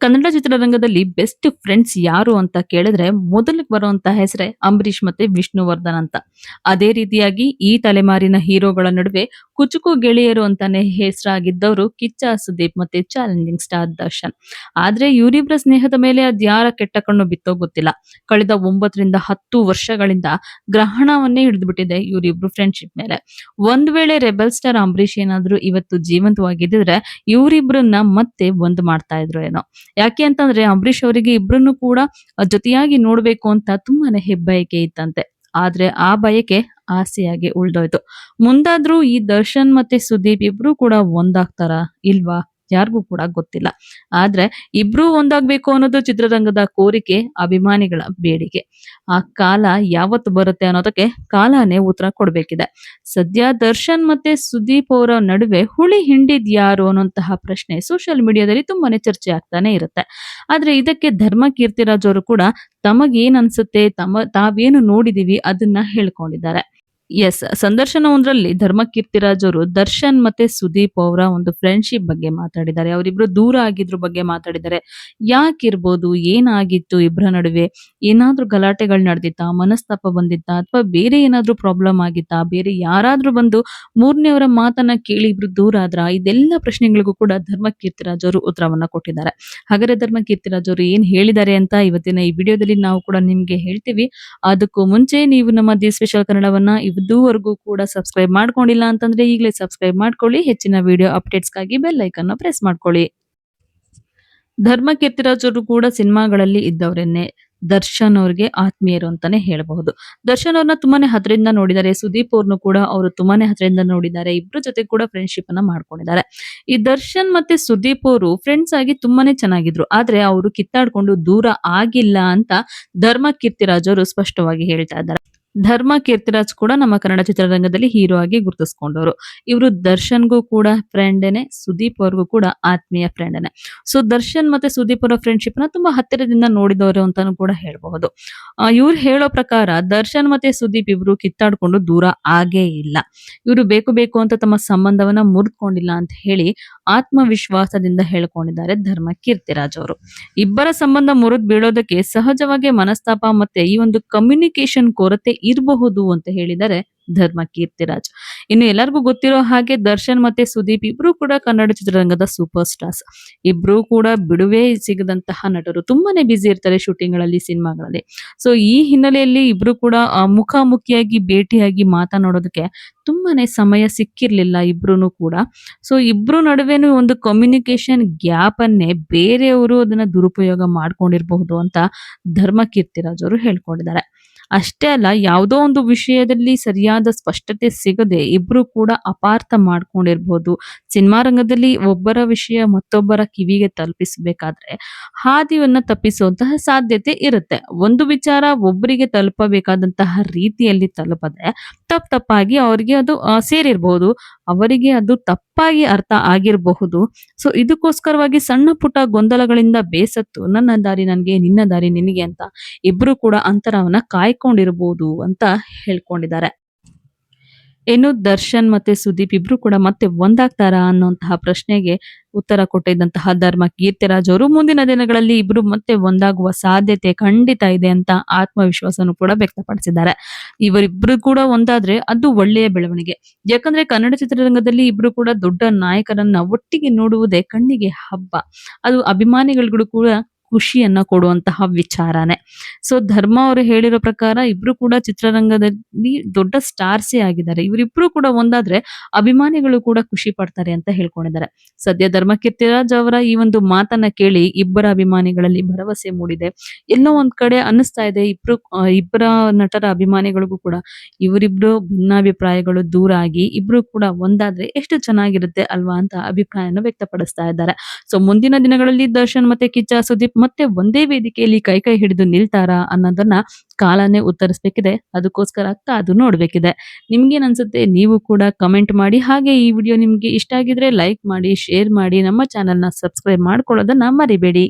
ಕನ್ನಡ ಚಿತ್ರರಂಗದಲ್ಲಿ best friends ಯಾರು ಅಂತ ಕೇಳಿದ್ರೆ ಮೊದಲಿಗೆ ಬರುವಂತ ಹೆಸರೇ ಅಂಬರೀಷ್ ಮತ್ತೆ ವಿಷ್ಣುವರ್ಧನ್ ಅಂತ. ಅದೇ ರೀತಿಯಾಗಿ ಈ ತಲೆಮಾರಿನ ಹೀರೋಗಳ ನಡುವೆ ಕುಚುಕು ಗೆಳೆಯರು ಅಂತಾನೆ ಹೆಸರಾಗಿದ್ದವರು ಕಿಚ್ಚ ಸುದೀಪ್ ಮತ್ತೆ ಚಾಲೆಂಜಿಂಗ್ ಸ್ಟಾರ್ ದರ್ಶನ್. ಆದ್ರೆ ಇವರಿಬ್ಬರ ಸ್ನೇಹದ ಮೇಲೆ ಅದ್ಯಾರ ಕೆಟ್ಟ ಕಣ್ಣು ಬಿತ್ತೋ ಗೊತ್ತಿಲ್ಲ. ಕಳೆದ 9 ರಿಂದ 10 ವರ್ಷಗಳಿಂದ ಗ್ರಹಣವನ್ನೇ ಹಿಡಿದ್ಬಿಟ್ಟಿದೆ ಇವರಿಬ್ರು ಫ್ರೆಂಡ್ಶಿಪ್ ಮೇಲೆ. ಒಂದ್ ವೇಳೆ ರೆಬೆಲ್ ಸ್ಟಾರ್ ಅಂಬರೀಷ್ ಏನಾದ್ರು ಇವತ್ತು ಜೀವಂತವಾಗಿದ್ದಿದ್ರೆ ಇವರಿಬ್ರನ್ನ ಮತ್ತೆ ಒಂದ್ ಮಾಡ್ತಾ ಇದ್ರು ಏನೋ. ಯಾಕೆ ಅಂತಂದ್ರೆ ಅಂಬರೀಷ್ ಅವರಿಗೆ ಇಬ್ರನ್ನು ಕೂಡ ಜೊತೆಯಾಗಿ ನೋಡ್ಬೇಕು ಅಂತ ತುಂಬಾನೇ ಹೆಬ್ಬಯಕೆ ಇತ್ತಂತೆ. ಆದ್ರೆ ಆ ಬಯಕೆ ಆಸೆಯಾಗಿ ಉಳ್ದೋಯ್ತು. ಮುಂದಾದ್ರೂ ಈ ದರ್ಶನ್ ಮತ್ತೆ ಸುದೀಪ್ ಇಬ್ರು ಕೂಡ ಒಂದಾಗ್ತಾರ ಇಲ್ವಾ ಯಾರಿಗೂ ಕೂಡ ಗೊತ್ತಿಲ್ಲ. ಆದ್ರೆ ಇಬ್ರು ಒಂದಾಗ್ಬೇಕು ಅನ್ನೋದು ಚಿತ್ರರಂಗದ ಕೋರಿಕೆ, ಅಭಿಮಾನಿಗಳ ಬೇಡಿಕೆ. ಆ ಕಾಲ ಯಾವತ್ತು ಬರುತ್ತೆ ಅನ್ನೋದಕ್ಕೆ ಕಾಲನೇ ಉತ್ತರ ಕೊಡ್ಬೇಕಿದೆ. ಸದ್ಯ ದರ್ಶನ್ ಮತ್ತೆ ಸುದೀಪ್ ಅವರ ನಡುವೆ ಹುಳಿ ಹಿಂಡಿದ್ ಯಾರು ಅನ್ನೋಂತಹ ಪ್ರಶ್ನೆ ಸೋಷಿಯಲ್ ಮೀಡಿಯಾದಲ್ಲಿ ತುಂಬಾನೇ ಚರ್ಚೆ ಆಗ್ತಾನೆ ಇರುತ್ತೆ. ಆದ್ರೆ ಇದಕ್ಕೆ ಧರ್ಮ ಕೀರ್ತಿರಾಜ್ ಅವರು ಕೂಡ ತಮಗೇನ್ ಅನ್ಸುತ್ತೆ, ತಾವೇನು ನೋಡಿದೀವಿ ಅದನ್ನ ಹೇಳ್ಕೊಂಡಿದ್ದಾರೆ. ಎಸ್, ಸಂದರ್ಶನ ಒಂದ್ರಲ್ಲಿ ಧರ್ಮ ಕೀರ್ತಿರಾಜ್ ಅವರು ದರ್ಶನ್ ಮತ್ತೆ ಸುದೀಪ್ ಅವರ ಒಂದು ಫ್ರೆಂಡ್ಶಿಪ್ ಬಗ್ಗೆ ಮಾತಾಡಿದ್ದಾರೆ. ಅವರಿಬ್ರು ದೂರ ಆಗಿದ್ರ ಬಗ್ಗೆ ಮಾತಾಡಿದ್ದಾರೆ. ಯಾಕಿರ್ಬೋದು, ಏನಾಗಿತ್ತು ಇಬ್ರ ನಡುವೆ, ಏನಾದ್ರೂ ಗಲಾಟೆಗಳು ನಡೆದಿತ್ತಾ, ಮನಸ್ತಾಪ ಬಂದಿತ್ತಾ, ಅಥವಾ ಬೇರೆ ಏನಾದ್ರೂ ಪ್ರಾಬ್ಲಮ್ ಆಗಿತ್ತಾ, ಬೇರೆ ಯಾರಾದ್ರೂ ಬಂದು ಮೂರನೇವರ ಮಾತನ್ನ ಕೇಳಿ ಇಬ್ರು ದೂರ ಆದ್ರ, ಇದೆಲ್ಲ ಪ್ರಶ್ನೆಗಳಿಗೂ ಕೂಡ ಧರ್ಮ ಕೀರ್ತಿರಾಜ್ ಅವರು ಉತ್ತರವನ್ನ ಕೊಟ್ಟಿದ್ದಾರೆ. ಹಾಗಾದ್ರೆ ಧರ್ಮ ಕೀರ್ತಿರಾಜ್ ಅವರು ಏನ್ ಹೇಳಿದ್ದಾರೆ ಅಂತ ಇವತ್ತಿನ ಈ ವಿಡಿಯೋದಲ್ಲಿ ನಾವು ಕೂಡ ನಿಮ್ಗೆ ಹೇಳ್ತೀವಿ. ಅದಕ್ಕೂ ಮುಂಚೆ ನೀವು ನಮ್ಮ ದಿ ಸ್ಪೆಷಲ್ ಕನ್ನಡವನ್ನ ಇದುವರೆಗೂ ಕೂಡ ಸಬ್ಸ್ಕ್ರೈಬ್ ಮಾಡ್ಕೊಂಡಿಲ್ಲ ಅಂತಂದ್ರೆ ಈಗಲೇ ಸಬ್ಸ್ಕ್ರೈಬ್ ಮಾಡ್ಕೊಳ್ಳಿ. ಹೆಚ್ಚಿನ ವಿಡಿಯೋ ಅಪ್ಡೇಟ್ಸ್ಗಾಗಿ ಬೆಲ್ ಐಕನ್ ಪ್ರೆಸ್ ಮಾಡ್ಕೊಳ್ಳಿ. ಧರ್ಮ ಕೀರ್ತಿರಾಜ್ ಅವರು ಕೂಡ ಸಿನಿಮಾಗಳಲ್ಲಿ ಇದ್ದವರೇನೆ. ದರ್ಶನ್ ಅವ್ರಿಗೆ ಆತ್ಮೀಯರು ಅಂತಾನೆ ಹೇಳಬಹುದು. ದರ್ಶನ್ ಅವ್ರನ್ನ ತುಂಬಾನೇ ಹತ್ರದಿಂದ ನೋಡಿದ್ದಾರೆ. ಸುದೀಪ್ ಅವ್ರನ್ನು ಕೂಡ ಅವರು ತುಂಬಾನೇ ಹತ್ರದಿಂದ ನೋಡಿದ್ದಾರೆ. ಇಬ್ರ ಜೊತೆ ಕೂಡ ಫ್ರೆಂಡ್ಶಿಪ್ ಅನ್ನ ಮಾಡ್ಕೊಂಡಿದ್ದಾರೆ. ಈ ದರ್ಶನ್ ಮತ್ತೆ ಸುದೀಪ್ ಅವರು ಫ್ರೆಂಡ್ಸ್ ಆಗಿ ತುಂಬಾನೇ ಚೆನ್ನಾಗಿದ್ರು. ಆದ್ರೆ ಅವರು ಕಿತ್ತಾಡ್ಕೊಂಡು ದೂರ ಆಗಿಲ್ಲ ಅಂತ ಧರ್ಮ ಕೀರ್ತಿರಾಜ್ ಅವರು ಸ್ಪಷ್ಟವಾಗಿ ಹೇಳ್ತಾ ಇದ್ದಾರೆ. ಧರ್ಮ ಕೀರ್ತಿರಾಜ್ ಕೂಡ ನಮ್ಮ ಕನ್ನಡ ಚಿತ್ರರಂಗದಲ್ಲಿ ಹೀರೋ ಆಗಿ ಗುರುತಿಸ್ಕೊಂಡವರು. ಇವರು ದರ್ಶನ್ಗೂ ಕೂಡ ಫ್ರೆಂಡೇನೆ, ಸುದೀಪ್ ಅವ್ರಿಗೂ ಕೂಡ ಆತ್ಮೀಯ ಫ್ರೆಂಡೇನೆ. ಸೊ ದರ್ಶನ್ ಮತ್ತೆ ಸುದೀಪ್ ಅವರ ಫ್ರೆಂಡ್ಶಿಪ್ ನ ತುಂಬಾ ಹತ್ತಿರದಿಂದ ನೋಡಿದವರು ಅಂತಾನು ಕೂಡ ಹೇಳ್ಬಹುದು. ಇವ್ರು ಹೇಳೋ ಪ್ರಕಾರ ದರ್ಶನ್ ಮತ್ತೆ ಸುದೀಪ್ ಇಬ್ರು ಕಿತ್ತಾಡ್ಕೊಂಡು ದೂರ ಆಗೇ ಇಲ್ಲ. ಇವರು ಬೇಕು ಬೇಕು ಅಂತ ತಮ್ಮ ಸಂಬಂಧವನ್ನ ಮುರಿದುಕೊಂಡಿಲ್ಲ ಅಂತ ಹೇಳಿ ಆತ್ಮವಿಶ್ವಾಸದಿಂದ ಹೇಳ್ಕೊಂಡಿದ್ದಾರೆ ಧರ್ಮ ಕೀರ್ತಿರಾಜ್ ಅವರು. ಇಬ್ಬರ ಸಂಬಂಧ ಮುರಿದು ಬೀಳೋದಕ್ಕೆ ಸಹಜವಾಗಿ ಮನಸ್ತಾಪ ಮತ್ತೆ ಈ ಒಂದು ಕಮ್ಯುನಿಕೇಶನ್ ಕೊರತೆ ಇರಬಹುದು ಅಂತ ಹೇಳಿದ್ದಾರೆ ಧರ್ಮ ಕೀರ್ತಿರಾಜ್. ಇನ್ನು ಎಲ್ಲರಿಗೂ ಗೊತ್ತಿರೋ ಹಾಗೆ ದರ್ಶನ್ ಮತ್ತೆ ಸುದೀಪ್ ಇಬ್ರು ಕೂಡ ಕನ್ನಡ ಚಿತ್ರರಂಗದ ಸೂಪರ್ ಸ್ಟಾರ್ಸ್. ಇಬ್ರು ಕೂಡ ಬಿಡುವೆ ಸಿಗದಂತಹ ನಟರು. ತುಂಬಾನೇ ಬ್ಯುಸಿ ಇರ್ತಾರೆ ಶೂಟಿಂಗ್ ಗಳಲ್ಲಿ, ಸಿನಿಮಾಗಳಲ್ಲಿ. ಸೊ ಈ ಹಿನ್ನೆಲೆಯಲ್ಲಿ ಇಬ್ರು ಕೂಡ ಮುಖಾಮುಖಿಯಾಗಿ ಭೇಟಿಯಾಗಿ ಮಾತನಾಡೋದಕ್ಕೆ ತುಂಬಾನೇ ಸಮಯ ಸಿಕ್ಕಿರ್ಲಿಲ್ಲ ಇಬ್ರು ಕೂಡ. ಸೊ ಇಬ್ರು ನಡುವೆನೂ ಒಂದು ಕಮ್ಯುನಿಕೇಶನ್ ಗ್ಯಾಪ್ ಅನ್ನೇ ಬೇರೆಯವರು ಅದನ್ನ ದುರುಪಯೋಗ ಮಾಡ್ಕೊಂಡಿರಬಹುದು ಅಂತ ಧರ್ಮ ಕೀರ್ತಿರಾಜ್ ಅವರು ಹೇಳ್ಕೊಂಡಿದ್ದಾರೆ. ಅಷ್ಟೇ ಅಲ್ಲ, ಯಾವುದೋ ಒಂದು ವಿಷಯದಲ್ಲಿ ಸರಿಯಾದ ಸ್ಪಷ್ಟತೆ ಸಿಗದೆ ಇಬ್ರು ಕೂಡ ಅಪಾರ್ಥ ಮಾಡ್ಕೊಂಡಿರ್ಬೋದು. ಸಿನಿಮಾ ರಂಗದಲ್ಲಿ ಒಬ್ಬರ ವಿಷಯ ಮತ್ತೊಬ್ಬರ ಕಿವಿಗೆ ತಲುಪಿಸಬೇಕಾದ್ರೆ ಹಾದಿಯನ್ನ ತಪ್ಪಿಸುವಂತಹ ಸಾಧ್ಯತೆ ಇರುತ್ತೆ. ಒಂದು ವಿಚಾರ ಒಬ್ಬರಿಗೆ ತಲುಪಬೇಕಾದಂತಹ ರೀತಿಯಲ್ಲಿ ತಲುಪದೆ ತಪ್ಪಾಗಿ ಅವರಿಗೆ ಅದು ಸೇರಿರಬಹುದು, ಅವರಿಗೆ ಅದು ತಪ್ಪಾಗಿ ಅರ್ಥ ಆಗಿರಬಹುದು. ಸೊ ಇದಕ್ಕೋಸ್ಕರವಾಗಿ ಸಣ್ಣ ಪುಟ್ಟ ಗೊಂದಲಗಳಿಂದ ಬೇಸತ್ತು ನನ್ನ ದಾರಿ ನನಗೆ, ನಿನ್ನ ದಾರಿ ನಿನಗೆ ಅಂತ ಇಬ್ರು ಕೂಡ ಅಂತರವನ್ನ ಕಾಯ್ಕೊಂಡಿರಬಹುದು ಅಂತ ಹೇಳ್ಕೊಂಡಿದ್ದಾರೆ. ಇನ್ನು ದರ್ಶನ್ ಮತ್ತೆ ಸುದೀಪ್ ಇಬ್ರು ಕೂಡ ಮತ್ತೆ ಒಂದಾಗ್ತಾರಾ ಅನ್ನುವಂತಹ ಪ್ರಶ್ನೆಗೆ ಉತ್ತರ ಕೊಟ್ಟಿದ್ದಂತಹ ಧರ್ಮ ಕೀರ್ತಿರಾಜ್ ಅವರು ಮುಂದಿನ ದಿನಗಳಲ್ಲಿ ಇಬ್ರು ಮತ್ತೆ ಒಂದಾಗುವ ಸಾಧ್ಯತೆ ಖಂಡಿತ ಇದೆ ಅಂತ ಆತ್ಮವಿಶ್ವಾಸನು ಕೂಡ ವ್ಯಕ್ತಪಡಿಸಿದ್ದಾರೆ. ಇವರಿಬ್ರು ಕೂಡ ಒಂದಾದ್ರೆ ಅದು ಒಳ್ಳೆಯ ಬೆಳವಣಿಗೆ. ಯಾಕಂದ್ರೆ ಕನ್ನಡ ಚಿತ್ರರಂಗದಲ್ಲಿ ಇಬ್ರು ಕೂಡ ದೊಡ್ಡ ನಾಯಕರನ್ನ ಒಟ್ಟಿಗೆ ನೋಡುವುದೇ ಕಣ್ಣಿಗೆ ಹಬ್ಬ. ಅದು ಅಭಿಮಾನಿಗಳಿಗೂ ಕೂಡ ಖುಷಿಯನ್ನ ಕೊಡುವಂತಹ ವಿಚಾರನೆ. ಸೊ ಧರ್ಮ ಅವರು ಹೇಳಿರೋ ಪ್ರಕಾರ ಇಬ್ರು ಕೂಡ ಚಿತ್ರರಂಗದಲ್ಲಿ ದೊಡ್ಡ ಸ್ಟಾರ್ಸೇ ಆಗಿದ್ದಾರೆ. ಇವರಿಬ್ರು ಕೂಡ ಒಂದಾದ್ರೆ ಅಭಿಮಾನಿಗಳು ಕೂಡ ಖುಷಿ ಪಡ್ತಾರೆ ಅಂತ ಹೇಳ್ಕೊಂಡಿದ್ದಾರೆ. ಸದ್ಯ ಧರ್ಮ ಕೀರ್ತಿರಾಜ್ ಅವರ ಈ ಒಂದು ಮಾತನ್ನ ಕೇಳಿ ಇಬ್ಬರ ಅಭಿಮಾನಿಗಳಲ್ಲಿ ಭರವಸೆ ಮೂಡಿದೆ. ಎಲ್ಲೋ ಒಂದ್ ಕಡೆ ಅನ್ನಿಸ್ತಾ ಇದೆ ಇಬ್ಬರ ನಟರ ಅಭಿಮಾನಿಗಳಿಗೂ ಕೂಡ ಇವರಿಬ್ರು ಭಿನ್ನಾಭಿಪ್ರಾಯಗಳು ದೂರ ಆಗಿ ಇಬ್ರು ಕೂಡ ಒಂದಾದ್ರೆ ಎಷ್ಟು ಚೆನ್ನಾಗಿರುತ್ತೆ ಅಲ್ವಾ ಅಂತ ಅಭಿಪ್ರಾಯನ ವ್ಯಕ್ತಪಡಿಸ್ತಾ ಇದ್ದಾರೆ. ಸೊ ಮುಂದಿನ ದಿನಗಳಲ್ಲಿ ದರ್ಶನ್ ಮತ್ತೆ ಕಿಚ್ಚ ಸುದೀಪ್ ಮತ್ತೆ ಒಂದೇ ವೇದಿಕೆಯಲ್ಲಿ ಕೈ ಹಿಡಿದು ನಿಲ್ತಾರಾ ಅನ್ನೋದನ್ನ ಕಾಲನೇ ಉತ್ತರಿಸಬೇಕಿದೆ. ಅದಕ್ಕೋಸ್ಕರ ಕಾದು ನೋಡ್ಬೇಕಿದೆ. ನಿಮ್ಗೇನ್ ಅನ್ಸುತ್ತೆ? ನೀವು ಕೂಡ ಕಮೆಂಟ್ ಮಾಡಿ. ಹಾಗೆ ಈ ವಿಡಿಯೋ ನಿಮ್ಗೆ ಇಷ್ಟ ಆಗಿದ್ರೆ ಲೈಕ್ ಮಾಡಿ, ಶೇರ್ ಮಾಡಿ, ನಮ್ಮ ಚಾನೆಲ್ನ ಸಬ್ಸ್ಕ್ರೈಬ್ ಮಾಡ್ಕೊಳ್ಳೋದನ್ನ ಮರಿಬೇಡಿ.